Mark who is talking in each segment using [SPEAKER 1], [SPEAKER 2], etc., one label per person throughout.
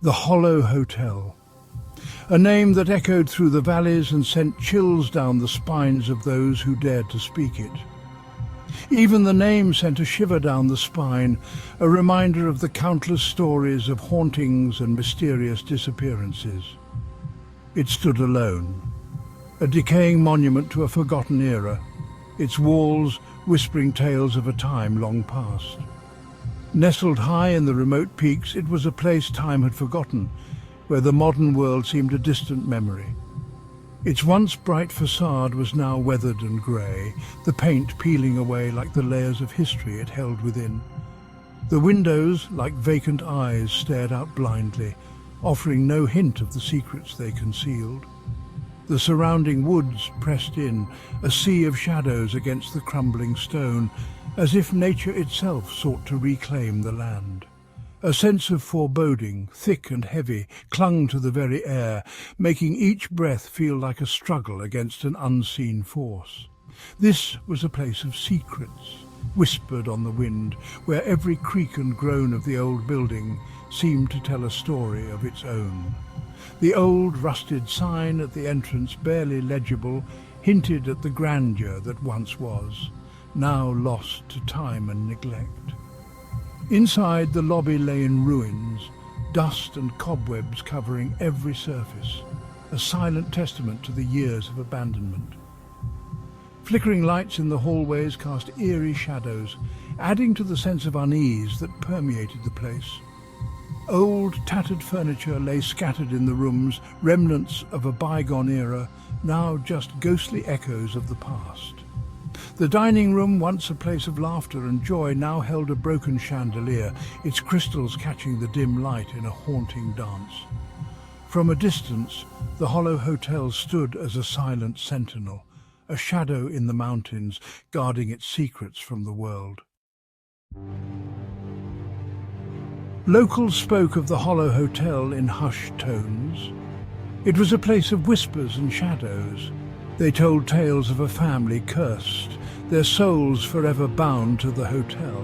[SPEAKER 1] The Hallow Hotel, a name that echoed through the valleys and sent chills down the spines of those who dared to speak it. Even the name sent a shiver down the spine, a reminder of the countless stories of hauntings and mysterious disappearances. It stood alone, a decaying monument to a forgotten era, its walls whispering tales of a time long past. Nestled high in the remote peaks, it was a place time had forgotten, where the modern world seemed a distant memory. Its once bright facade was now weathered and grey, the paint peeling away like the layers of history it held within. The windows, like vacant eyes, stared out blindly, offering no hint of the secrets they concealed. The surrounding woods pressed in, a sea of shadows against the crumbling stone, as if nature itself sought to reclaim the land. A sense of foreboding, thick and heavy, clung to the very air, making each breath feel like a struggle against an unseen force. This was a place of secrets, whispered on the wind, where every creak and groan of the old building seemed to tell a story of its own. The old rusted sign at the entrance, barely legible, hinted at the grandeur that once was, now lost to time and neglect. Inside, the lobby lay in ruins, dust and cobwebs covering every surface, a silent testament to the years of abandonment. Flickering lights in the hallways cast eerie shadows, adding to the sense of unease that permeated the place. Old, tattered furniture lay scattered in the rooms, remnants of a bygone era, now just ghostly echoes of the past. The dining room, once a place of laughter and joy, now held a broken chandelier, its crystals catching the dim light in a haunting dance. From a distance, the Hallow Hotel stood as a silent sentinel, a shadow in the mountains, guarding its secrets from the world. Locals spoke of the Hallow Hotel in hushed tones. It was a place of whispers and shadows. They told tales of a family cursed, their souls forever bound to the hotel.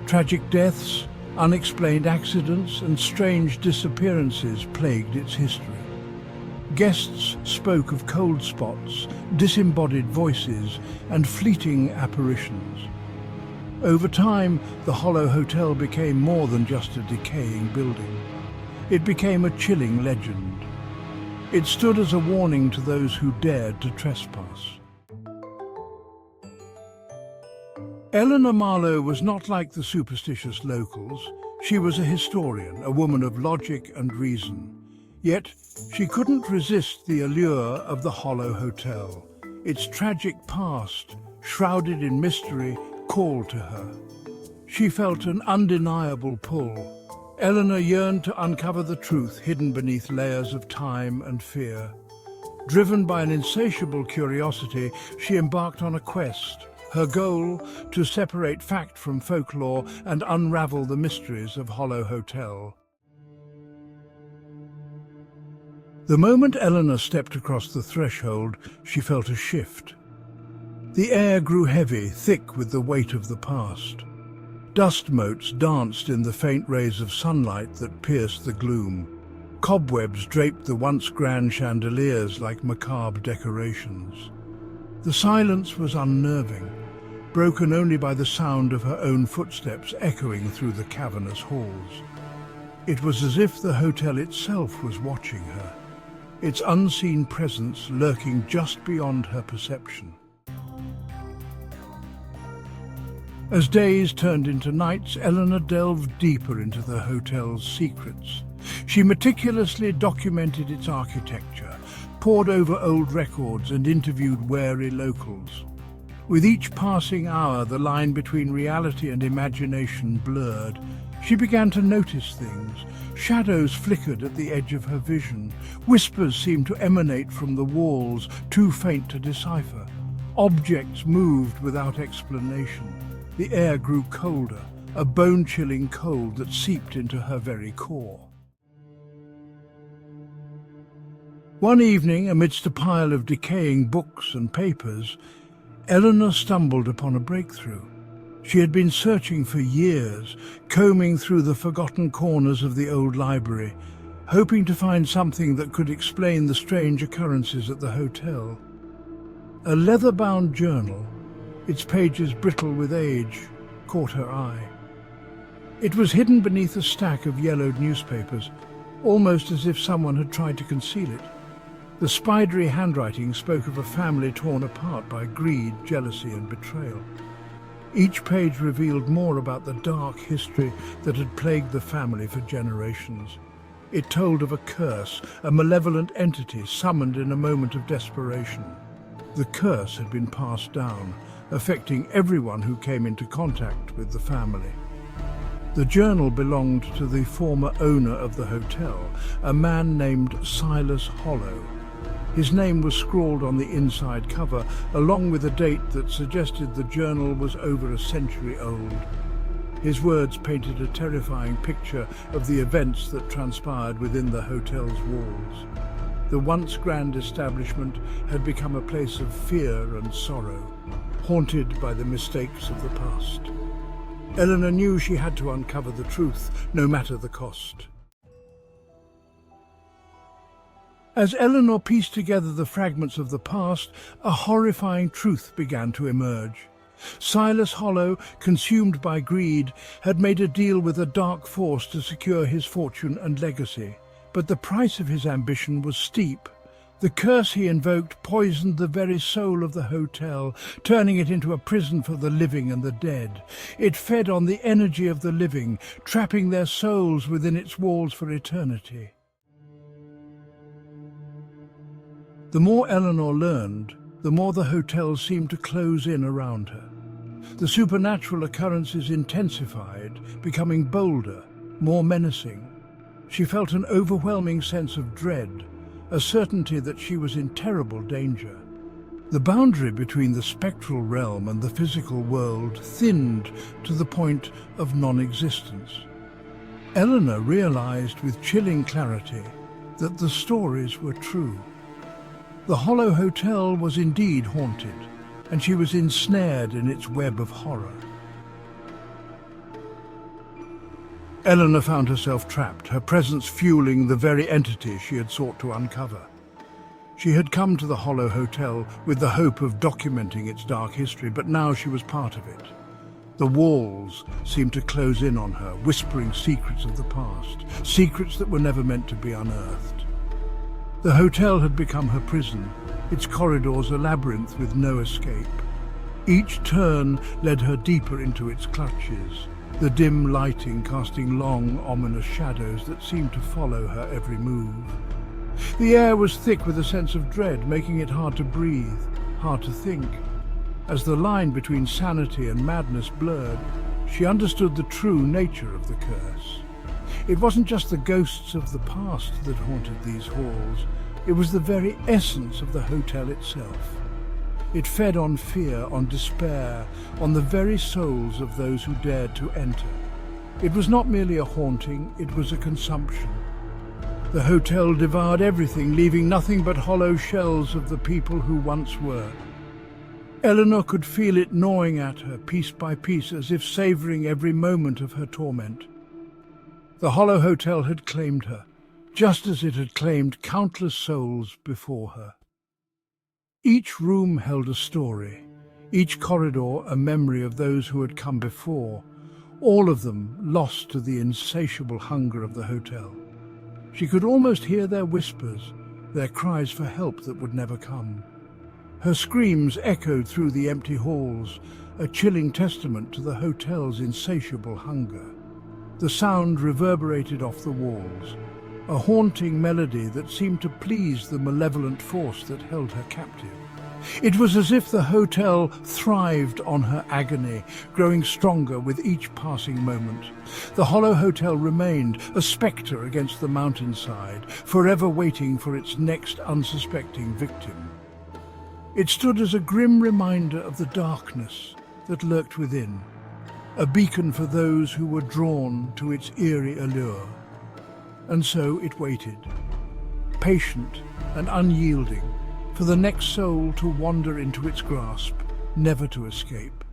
[SPEAKER 1] Tragic deaths, unexplained accidents, and strange disappearances plagued its history. Guests spoke of cold spots, disembodied voices, and fleeting apparitions. Over time, the Hallow Hotel became more than just a decaying building. It became a chilling legend. It stood as a warning to those who dared to trespass. Eleanor Marlowe was not like the superstitious locals. She was a historian, a woman of logic and reason. Yet, she couldn't resist the allure of the Hallow Hotel. Its tragic past, shrouded in mystery, called to her. She felt an undeniable pull. Eleanor yearned to uncover the truth hidden beneath layers of time and fear. Driven by an insatiable curiosity, she embarked on a quest. Her goal, to separate fact from folklore and unravel the mysteries of Hallow Hotel. The moment Eleanor stepped across the threshold, she felt a shift. The air grew heavy, thick with the weight of the past. Dust motes danced in the faint rays of sunlight that pierced the gloom. Cobwebs draped the once grand chandeliers like macabre decorations. The silence was unnerving, broken only by the sound of her own footsteps echoing through the cavernous halls. It was as if the hotel itself was watching her, its unseen presence lurking just beyond her perception. As days turned into nights, Eleanor delved deeper into the hotel's secrets. She meticulously documented its architecture, pored over old records and interviewed wary locals. With each passing hour, the line between reality and imagination blurred. She began to notice things. Shadows flickered at the edge of her vision. Whispers seemed to emanate from the walls, too faint to decipher. Objects moved without explanation. The air grew colder, a bone-chilling cold that seeped into her very core. One evening, amidst a pile of decaying books and papers, Eleanor stumbled upon a breakthrough. She had been searching for years, combing through the forgotten corners of the old library, hoping to find something that could explain the strange occurrences at the hotel. A leather-bound journal, its pages brittle with age, caught her eye. It was hidden beneath a stack of yellowed newspapers, almost as if someone had tried to conceal it. The spidery handwriting spoke of a family torn apart by greed, jealousy and betrayal. Each page revealed more about the dark history that had plagued the family for generations. It told of a curse, a malevolent entity summoned in a moment of desperation. The curse had been passed down, affecting everyone who came into contact with the family. The journal belonged to the former owner of the hotel, a man named Silas Hallow. His name was scrawled on the inside cover, along with a date that suggested the journal was over a century old. His words painted a terrifying picture of the events that transpired within the hotel's walls. The once grand establishment had become a place of fear and sorrow, haunted by the mistakes of the past. Eleanor knew she had to uncover the truth, no matter the cost. As Eleanor pieced together the fragments of the past, a horrifying truth began to emerge. Silas Hallow, consumed by greed, had made a deal with a dark force to secure his fortune and legacy. But the price of his ambition was steep. The curse he invoked poisoned the very soul of the hotel, turning it into a prison for the living and the dead. It fed on the energy of the living, trapping their souls within its walls for eternity. The more Eleanor learned, the more the hotel seemed to close in around her. The supernatural occurrences intensified, becoming bolder, more menacing. She felt an overwhelming sense of dread, a certainty that she was in terrible danger. The boundary between the spectral realm and the physical world thinned to the point of non-existence. Eleanor realized with chilling clarity that the stories were true. The Hallow Hotel was indeed haunted, and she was ensnared in its web of horror. Eleanor found herself trapped, her presence fueling the very entity she had sought to uncover. She had come to the Hallow Hotel with the hope of documenting its dark history, but now she was part of it. The walls seemed to close in on her, whispering secrets of the past, secrets that were never meant to be unearthed. The hotel had become her prison, its corridors a labyrinth with no escape. Each turn led her deeper into its clutches, the dim lighting casting long, ominous shadows that seemed to follow her every move. The air was thick with a sense of dread, making it hard to breathe, hard to think. As the line between sanity and madness blurred, she understood the true nature of the curse. It wasn't just the ghosts of the past that haunted these halls, it was the very essence of the hotel itself. It fed on fear, on despair, on the very souls of those who dared to enter. It was not merely a haunting, it was a consumption. The hotel devoured everything, leaving nothing but hollow shells of the people who once were. Eleanor could feel it gnawing at her, piece by piece, as if savouring every moment of her torment. The Hallow Hotel had claimed her, just as it had claimed countless souls before her. Each room held a story, each corridor a memory of those who had come before, all of them lost to the insatiable hunger of the hotel. She could almost hear their whispers, their cries for help that would never come. Her screams echoed through the empty halls, a chilling testament to the hotel's insatiable hunger. The sound reverberated off the walls, a haunting melody that seemed to please the malevolent force that held her captive. It was as if the hotel thrived on her agony, growing stronger with each passing moment. The Hallow Hotel remained, a spectre against the mountainside, forever waiting for its next unsuspecting victim. It stood as a grim reminder of the darkness that lurked within, a beacon for those who were drawn to its eerie allure. And so it waited, patient and unyielding, for the next soul to wander into its grasp, never to escape.